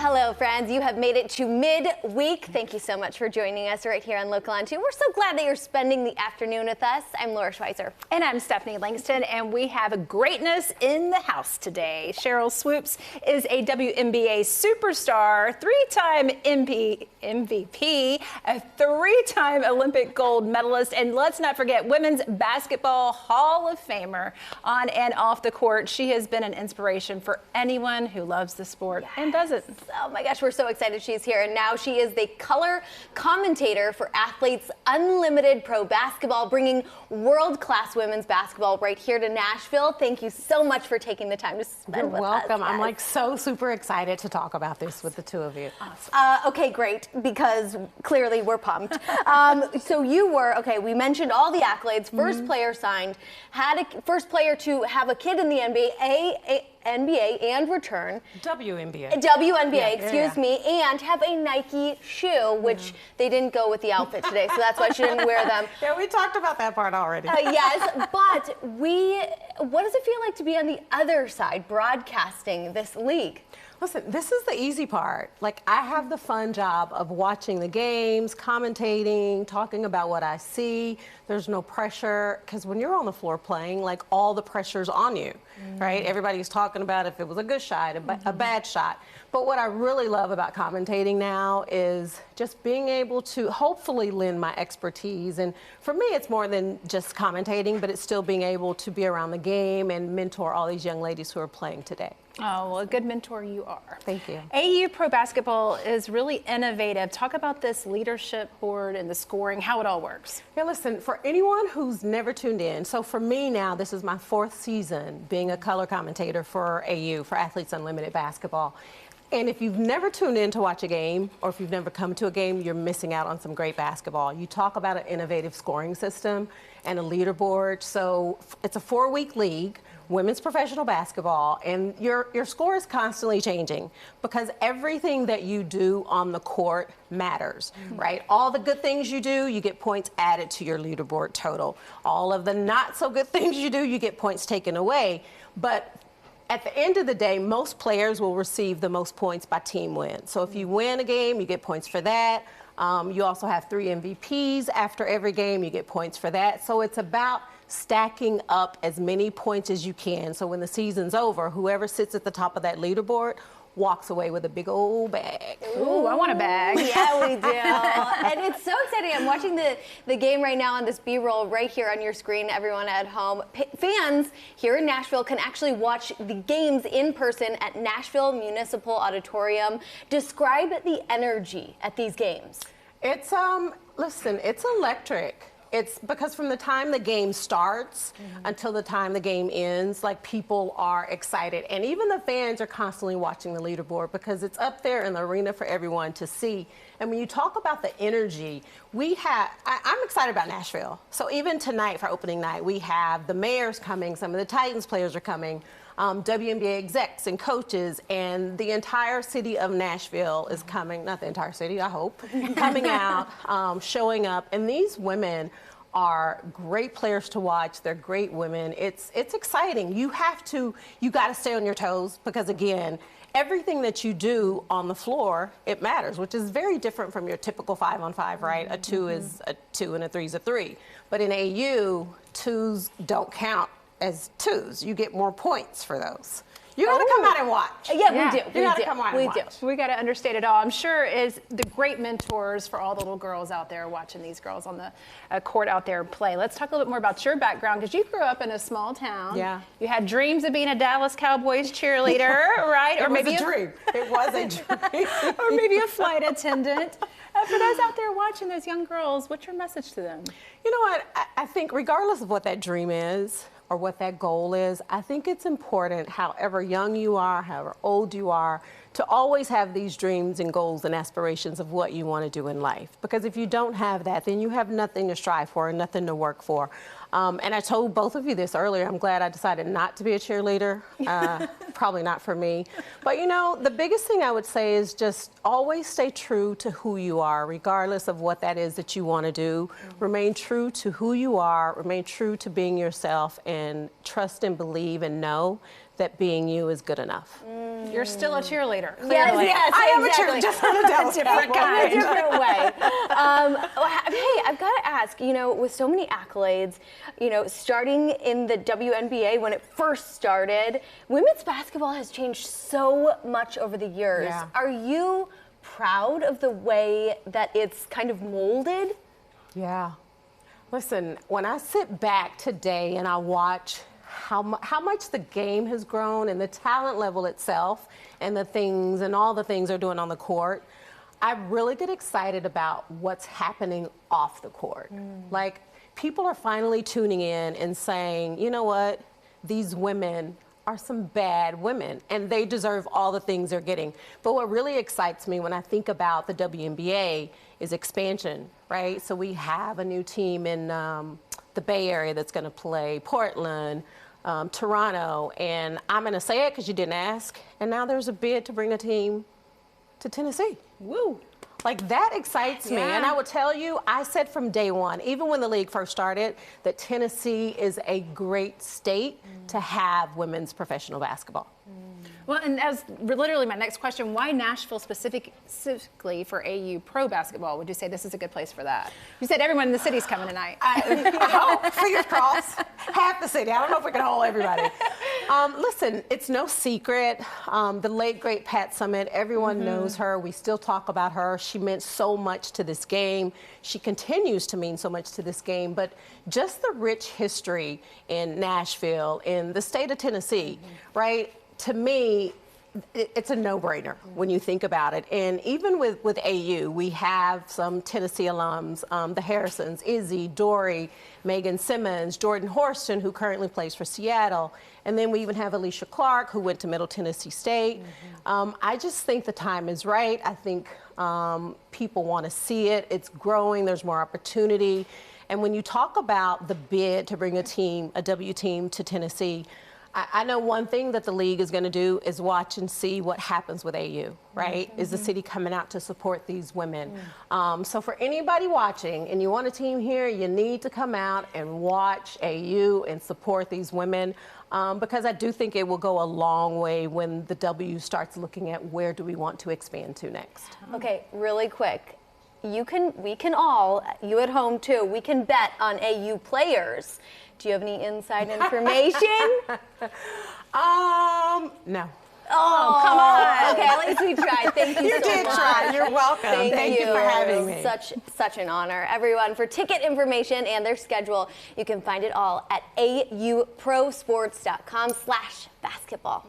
Hello, friends. You have made it to midweek. Thank you so much for joining us right here on Local on 2. We're so glad that you're spending the afternoon with us. I'm Laura Schweizer. And I'm Stephanie Langston, and we have greatness in the house today. Sheryl Swoopes is a WNBA superstar, three-time MVP, a three-time Olympic gold medalist, and let's not forget, Women's Basketball Hall of Famer. On and off the court, she has been an inspiration for anyone who loves the sport and doesn't. Oh my gosh, we're so excited she's here. And now she is the color commentator for Athletes Unlimited Pro Basketball, bringing world-class women's basketball right here to Nashville. Thank you so much for taking the time to spend with us. You're welcome. I'm like so super excited to talk about this with the two of you. Awesome. Okay, great, because clearly we're pumped. So you were, okay, we mentioned all the accolades, first player signed, first player to have a kid in the NBA and return. WNBA, excuse me, and have a Nike shoe, which they didn't go with the outfit today, so that's why she didn't wear them. Yeah, we talked about that part already. Yes, but what does it feel like to be on the other side, broadcasting this league? Listen, this is the easy part. Like, I have the fun job of watching the games, commentating, talking about what I see. There's no pressure, because when you're on the floor playing, like, all the pressure's on you, right? Everybody's talking about if it was a good shot, a bad shot. But what I really love about commentating now is just being able to hopefully lend my expertise. And for me, it's more than just commentating, but it's still being able to be around the game and mentor all these young ladies who are playing today. Oh, well, a good mentor you are. Thank you. AU Pro Basketball is really innovative. Talk about this leadership board and the scoring, how it all works. Yeah, listen, for anyone who's never tuned in, so for me now, this is my 4th season being a color commentator for AU, for Athletes Unlimited Basketball. And if you've never tuned in to watch a game, or if you've never come to a game, you're missing out on some great basketball. You talk about an innovative scoring system and a leaderboard. So it's a 4-week league, women's professional basketball, and your score is constantly changing because everything that you do on the court matters, right? All the good things you do, you get points added to your leaderboard total. All of the not so good things you do, you get points taken away. But at the end of the day, most players will receive the most points by team win. So if you win a game, you get points for that. You also have 3 MVPs after every game, you get points for that. So it's about stacking up as many points as you can. So when the season's over, whoever sits at the top of that leaderboard walks away with a big old bag. Ooh, I want a bag. Yeah, we do. And it's so exciting. I'm watching the game right now on this B-roll right here on your screen, everyone at home. Fans here in Nashville can actually watch the games in person at Nashville Municipal Auditorium. Describe the energy at these games. It's, listen, it's electric. It's because from the time the game starts until the time the game ends, like, people are excited. And even the fans are constantly watching the leaderboard because it's up there in the arena for everyone to see. And when you talk about the energy, I'm excited about Nashville. So even tonight for opening night, we have the mayor's coming, some of the Titans players are coming, WNBA execs and coaches, and the entire city of Nashville is coming, not the entire city, I hope, coming out, showing up. And these women are great players to watch. They're great women. It's exciting. You got to stay on your toes because, again, everything that you do on the floor, it matters, which is very different from your typical 5-on-5, right? A 2 is a 2 and a 3 is a 3. But in AU, 2s don't count as 2s. You get more points for those. You got to come out and watch. Yeah, we do. You got to come out and watch. We got to understand it all. I'm sure is the great mentors for all the little girls out there watching these girls on the court out there play. Let's talk a little bit more about your background, because you grew up in a small town. Yeah. You had dreams of being a Dallas Cowboys cheerleader, right? Or maybe a dream. It was a dream. Or maybe a flight attendant. For those out there watching, those young girls, what's your message to them? You know what? I think regardless of what that dream is, or what that goal is, I think it's important, however young you are, however old you are, to always have these dreams and goals and aspirations of what you want to do in life. Because if you don't have that, then you have nothing to strive for and nothing to work for. And I told both of you this earlier. I'm glad I decided not to be a cheerleader. Probably not for me. But, you know, the biggest thing I would say is just always stay true to who you are, regardless of what that is that you want to do. Remain true to who you are. Remain true to being yourself, and trust and believe and know that being you is good enough. You're still a cheerleader, clearly. Yes, I am exactly. a cheerleader, just on a different kind. In a different way. Hey, I've got to ask, you know, with so many accolades, you know, starting in the WNBA when it first started, women's basketball has changed so much over the years. Yeah. Are you proud of the way that it's kind of molded? Yeah. Listen, when I sit back today and I watch how much the game has grown and the talent level itself and the things and all the things they're doing on the court, I really get excited about what's happening off the court. Like, people are finally tuning in and saying, you know what, these women are some bad women and they deserve all the things they're getting. But what really excites me when I think about the WNBA is expansion, right? So we have a new team in the Bay Area that's going to play Portland, Toronto, and I'm going to say it because you didn't ask, and now there's a bid to bring a team to Tennessee. Woo. Like, that excites me. Yeah. And I will tell you, I said from day one, even when the league first started, that Tennessee is a great state to have women's professional basketball. Well, and as literally my next question, why Nashville specifically for AU pro basketball? Would you say this is a good place for that? You said everyone in the city's coming tonight. I hope, fingers crossed, half the city. I don't know if we can hold everybody. Listen, it's no secret. The late, great Pat Summitt, everyone knows her. We still talk about her. She meant so much to this game. She continues to mean so much to this game. But just the rich history in Nashville, in the state of Tennessee, right? To me, it's a no-brainer when you think about it. And even with AU, we have some Tennessee alums, the Harrisons, Izzy, Dory, Megan Simmons, Jordan Horston, who currently plays for Seattle. And then we even have Alicia Clark, who went to Middle Tennessee State. I just think the time is right. I think people want to see it. It's growing. There's more opportunity. And when you talk about the bid to bring a W team to Tennessee, I know one thing that the league is going to do is watch and see what happens with AU, right? Is the city coming out to support these women? So for anybody watching and you want a team here, you need to come out and watch AU and support these women, because I do think it will go a long way when the W starts looking at where do we want to expand to next. Okay, really quick. We can all, you at home too, we can bet on AU players. Do you have any inside information? No. Oh, come on. Okay, at least we tried. Thank you so much. You did try. You're welcome. Thank you for having me. Such an honor. Everyone, for ticket information and their schedule, you can find it all at auprosports.com/basketball.